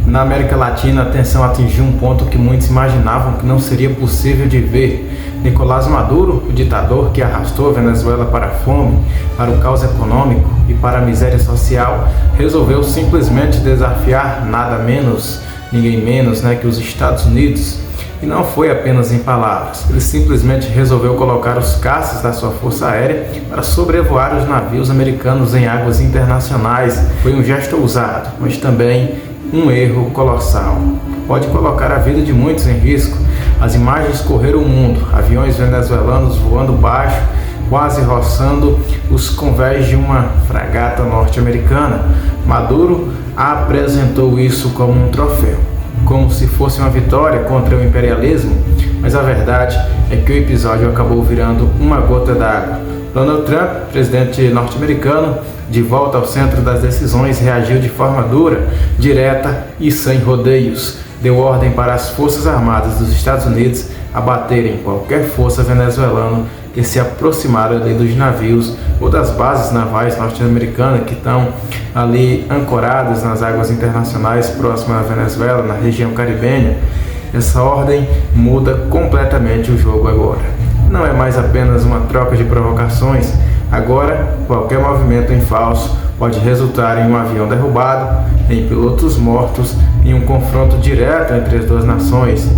Na América Latina, a tensão atingiu um ponto que muitos imaginavam que não seria possível de ver. Nicolás Maduro, o ditador que arrastou a Venezuela para a fome, para o caos econômico e para a miséria social, resolveu simplesmente desafiar nada menos, ninguém menos, que os Estados Unidos. E não foi apenas em palavras, ele simplesmente resolveu colocar os caças da sua força aérea para sobrevoar os navios americanos em águas internacionais. Foi um gesto ousado, mas também um erro colossal. Pode colocar a vida de muitos em risco. As imagens correram o mundo, aviões venezuelanos voando baixo, quase roçando os convés de uma fragata norte-americana. Maduro apresentou isso como um troféu, como se fosse uma vitória contra o imperialismo, mas a verdade é que o episódio acabou virando uma gota d'água. Donald Trump, presidente norte-americano, de volta ao centro das decisões, reagiu de forma dura, direta e sem rodeios. Deu ordem para as Forças Armadas dos Estados Unidos abaterem qualquer força venezuelana que se aproximar ali dos navios ou das bases navais norte-americanas que estão ali ancoradas nas águas internacionais próximas à Venezuela, na região caribenha. Essa ordem muda completamente o jogo agora. Não é mais apenas uma troca de provocações. Agora, qualquer movimento em falso pode resultar em um avião derrubado, em pilotos mortos, em um confronto direto entre as duas nações.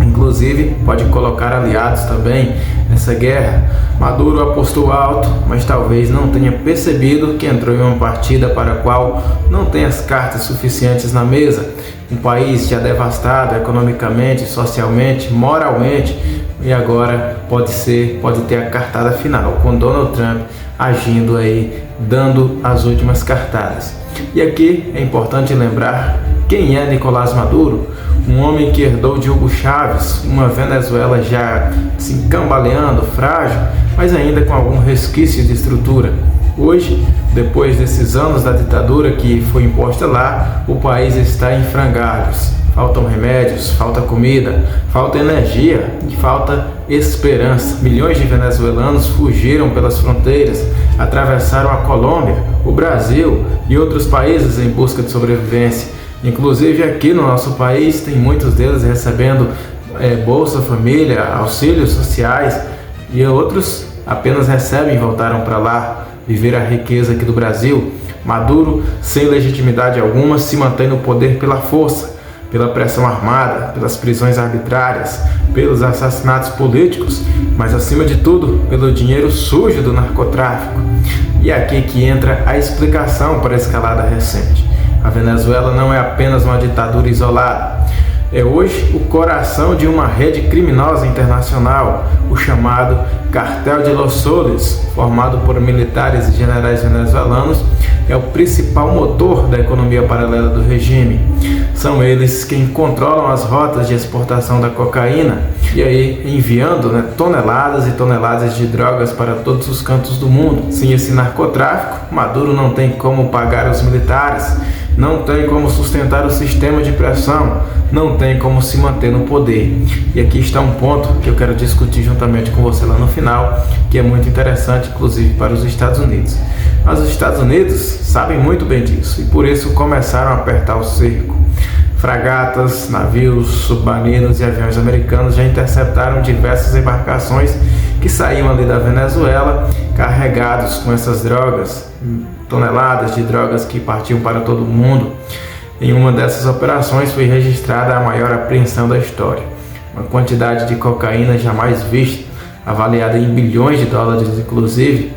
Inclusive, pode colocar aliados também nessa guerra. Maduro apostou alto, mas talvez não tenha percebido que entrou em uma partida para a qual não tem as cartas suficientes na mesa. Um país já devastado economicamente, socialmente, moralmente, e agora pode ter a cartada final, com Donald Trump agindo aí, dando as últimas cartadas. E aqui é importante lembrar quem é Nicolás Maduro, um homem que herdou de Hugo Chávez, uma Venezuela já se cambaleando, frágil, mas ainda com algum resquício de estrutura. Hoje, depois desses anos da ditadura que foi imposta lá, o país está em frangalhos. Faltam remédios, falta comida, falta energia e falta esperança. Milhões de venezuelanos fugiram pelas fronteiras, atravessaram a Colômbia, o Brasil e outros países em busca de sobrevivência. Inclusive aqui no nosso país tem muitos deles recebendo Bolsa Família, auxílios sociais, e outros apenas recebem e voltaram para lá viver a riqueza aqui do Brasil. Maduro, sem legitimidade alguma, se mantém no poder pela força, pela pressão armada, pelas prisões arbitrárias, pelos assassinatos políticos, mas acima de tudo, pelo dinheiro sujo do narcotráfico. E é aqui que entra a explicação para a escalada recente. A Venezuela não é apenas uma ditadura isolada. É hoje o coração de uma rede criminosa internacional, o chamado Cartel de Los Soles, formado por militares e generais venezuelanos, é o principal motor da economia paralela do regime. São eles quem controlam as rotas de exportação da cocaína e aí enviando toneladas e toneladas de drogas para todos os cantos do mundo. Sem esse narcotráfico, Maduro não tem como pagar os militares, não tem como sustentar o sistema de pressão, não tem como se manter no poder. E aqui está um ponto que eu quero discutir juntamente com você lá no final, que é muito interessante, inclusive para os Estados Unidos. Mas os Estados Unidos sabem muito bem disso e por isso começaram a apertar o cerco. Fragatas, navios, submarinos e aviões americanos já interceptaram diversas embarcações que saíam ali da Venezuela carregados com essas drogas, toneladas de drogas que partiam para todo o mundo. Em uma dessas operações foi registrada a maior apreensão da história, uma quantidade de cocaína jamais vista, avaliada em bilhões de dólares inclusive,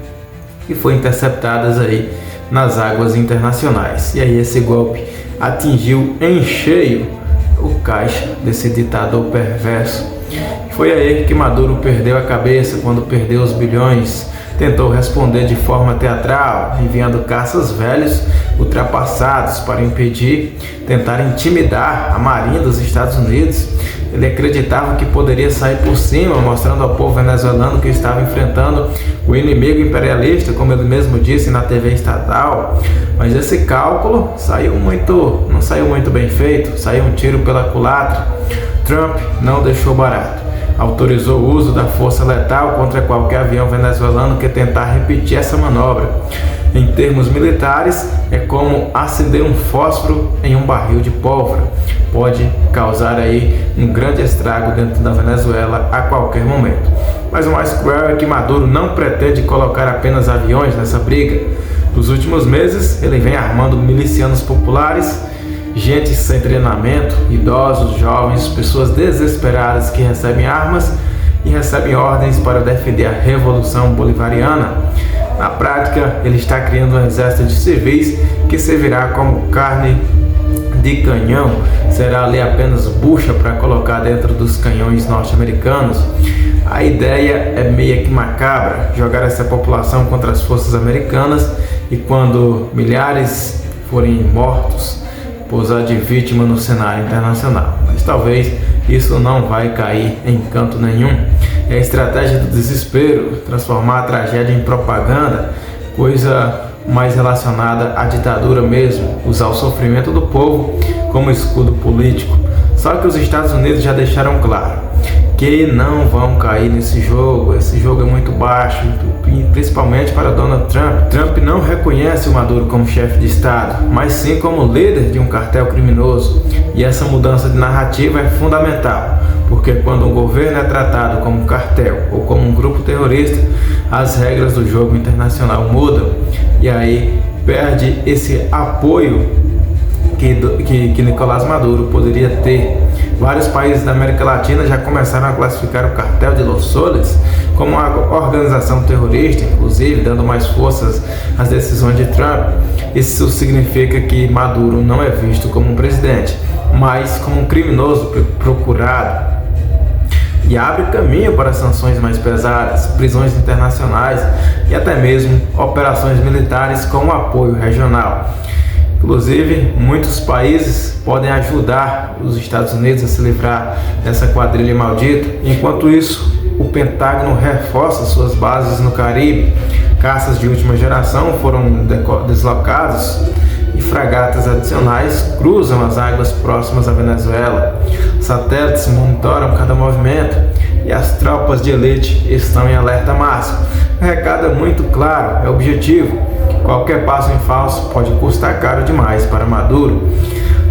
que foi interceptadas aí nas águas internacionais. E aí esse golpe atingiu em cheio o caixa desse ditador perverso. Foi aí que Maduro perdeu a cabeça quando perdeu os bilhões. Tentou responder de forma teatral, enviando caças velhos ultrapassados para tentar intimidar a marinha dos Estados Unidos. Ele acreditava que poderia sair por cima, mostrando ao povo venezuelano que estava enfrentando o inimigo imperialista, como ele mesmo disse na TV estatal. Mas esse cálculo não saiu muito bem feito, saiu um tiro pela culatra. Trump não deixou barato. Autorizou o uso da força letal contra qualquer avião venezuelano que tentar repetir essa manobra. Em termos militares, é como acender um fósforo em um barril de pólvora. Pode causar aí um grande estrago dentro da Venezuela a qualquer momento. Mas o mais cruel é que Maduro não pretende colocar apenas aviões nessa briga. Nos últimos meses, ele vem armando milicianos populares, gente sem treinamento, idosos, jovens, pessoas desesperadas que recebem armas e recebem ordens para defender a Revolução Bolivariana. Na prática, ele está criando um exército de civis que servirá como carne de canhão, será ali apenas bucha para colocar dentro dos canhões norte-americanos. A ideia é meio que macabra, jogar essa população contra as forças americanas e quando milhares forem mortos, pousar de vítima no cenário internacional. Mas talvez isso não vai cair em canto nenhum. É a estratégia do desespero, transformar a tragédia em propaganda, coisa mais relacionada à ditadura mesmo, usar o sofrimento do povo como escudo político. Só que os Estados Unidos já deixaram claro que não vão cair nesse jogo. Esse jogo é muito baixo, principalmente para Donald Trump. Trump não reconhece o Maduro como chefe de Estado, mas sim como líder de um cartel criminoso. E essa mudança de narrativa é fundamental, porque quando um governo é tratado como um cartel ou como um grupo terrorista, as regras do jogo internacional mudam e aí perde esse apoio que Nicolás Maduro poderia ter. Vários países da América Latina já começaram a classificar o cartel de Los Soles como uma organização terrorista, inclusive dando mais forças às decisões de Trump. Isso significa que Maduro não é visto como um presidente, mas como um criminoso procurado, e abre caminho para sanções mais pesadas, prisões internacionais e até mesmo operações militares com apoio regional. Inclusive, muitos países podem ajudar os Estados Unidos a se livrar dessa quadrilha maldita. Enquanto isso, o Pentágono reforça suas bases no Caribe. Caças de última geração foram deslocados e fragatas adicionais cruzam as águas próximas à Venezuela. Satélites monitoram cada movimento e as tropas de elite estão em alerta máximo. O recado é muito claro, é objetivo. Qualquer passo em falso pode custar caro demais para Maduro.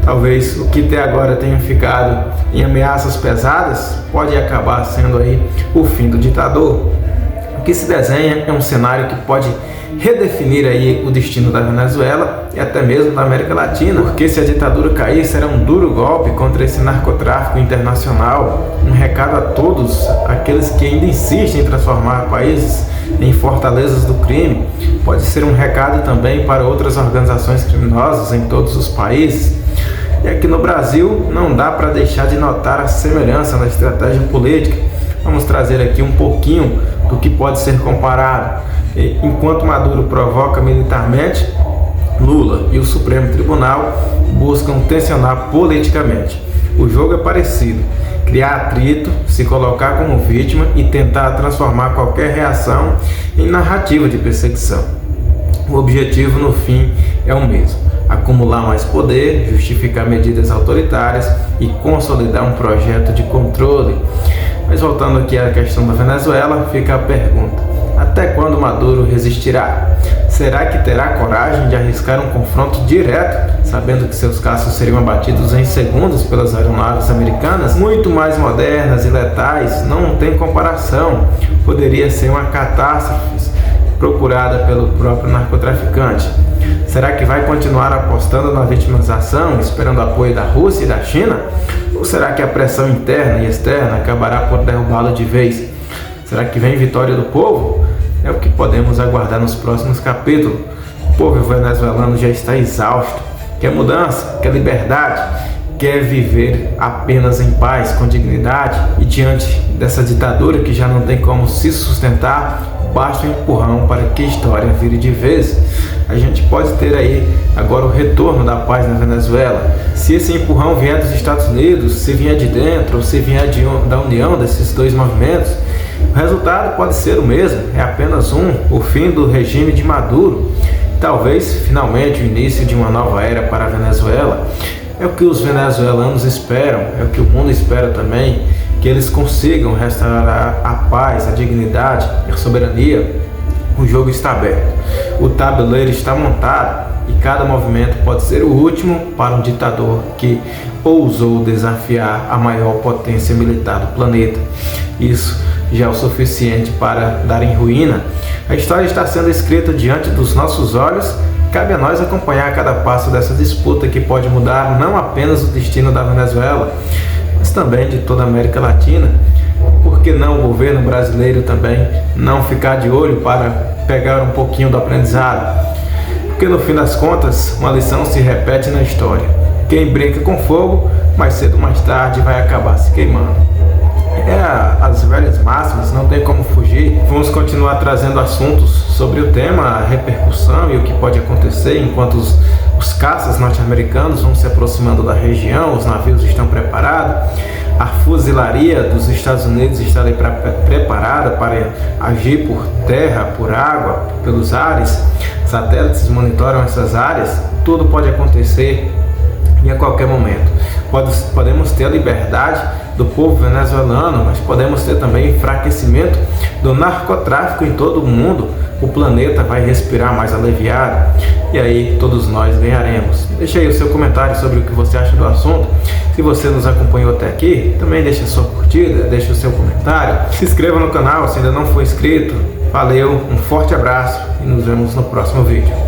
Talvez o que até agora tenha ficado em ameaças pesadas pode acabar sendo aí o fim do ditador. O que se desenha é um cenário que pode redefinir aí o destino da Venezuela e até mesmo da América Latina, porque se a ditadura cair, será um duro golpe contra esse narcotráfico internacional. Um recado a todos aqueles que ainda insistem em transformar países em fortalezas do crime. Pode ser um recado também para outras organizações criminosas em todos os países. E aqui no Brasil não dá para deixar de notar a semelhança na estratégia política. Vamos trazer aqui um pouquinho do que pode ser comparado. Enquanto Maduro provoca militarmente, Lula e o Supremo Tribunal buscam tensionar politicamente. O jogo é parecido: criar atrito, se colocar como vítima e tentar transformar qualquer reação em narrativa de perseguição. O objetivo no fim é o mesmo: acumular mais poder, justificar medidas autoritárias e consolidar um projeto de controle. Mas voltando aqui à questão da Venezuela, fica a pergunta: até quando Maduro resistirá? Será que terá coragem de arriscar um confronto direto, sabendo que seus caças seriam abatidos em segundos pelas aeronaves americanas, muito mais modernas e letais? Não tem comparação. Poderia ser uma catástrofe procurada pelo próprio narcotraficante. Será que vai continuar apostando na vitimização, esperando apoio da Rússia e da China? Ou será que a pressão interna e externa acabará por derrubá-lo de vez? Será que vem vitória do povo? É o que podemos aguardar nos próximos capítulos. O povo venezuelano já está exausto, quer mudança, quer liberdade, quer viver apenas em paz, com dignidade, e diante dessa ditadura que já não tem como se sustentar, basta um empurrão para que a história vire de vez. A gente pode ter aí agora o retorno da paz na Venezuela. Se esse empurrão vier dos Estados Unidos, se vier de dentro ou se vier da união desses dois movimentos, o resultado pode ser o mesmo, é apenas o fim do regime de Maduro. Talvez, finalmente, o início de uma nova era para a Venezuela. É o que os venezuelanos esperam, é o que o mundo espera também, que eles consigam restaurar a paz, a dignidade e a soberania O jogo está aberto, o tabuleiro está montado e cada movimento pode ser o último para um ditador que ousou desafiar a maior potência militar do planeta. Isso já é o suficiente para dar em ruína. A história está sendo escrita diante dos nossos olhos. Cabe a nós acompanhar cada passo dessa disputa que pode mudar não apenas o destino da Venezuela, mas também de toda a América Latina. Por que não o governo brasileiro também não ficar de olho para pegar um pouquinho do aprendizado? Porque no fim das contas, uma lição se repete na história. Quem brinca com fogo, mais cedo ou mais tarde vai acabar se queimando. As velhas máximas, não tem como fugir. Vamos continuar trazendo assuntos sobre o tema, a repercussão e o que pode acontecer enquanto os caças norte-americanos vão se aproximando da região, os navios estão preparados. A fuzilaria dos Estados Unidos está ali preparada para agir por terra, por água, pelos ares. Satélites monitoram essas áreas. Tudo pode acontecer e a qualquer momento. Podemos ter a liberdade do povo venezuelano, mas podemos ter também enfraquecimento do narcotráfico em todo o mundo. O planeta vai respirar mais aliviado e aí todos nós ganharemos. Deixa aí o seu comentário sobre o que você acha do assunto. Se você nos acompanhou até aqui, também deixa a sua curtida, deixa o seu comentário. Se inscreva no canal se ainda não for inscrito. Valeu, um forte abraço e nos vemos no próximo vídeo.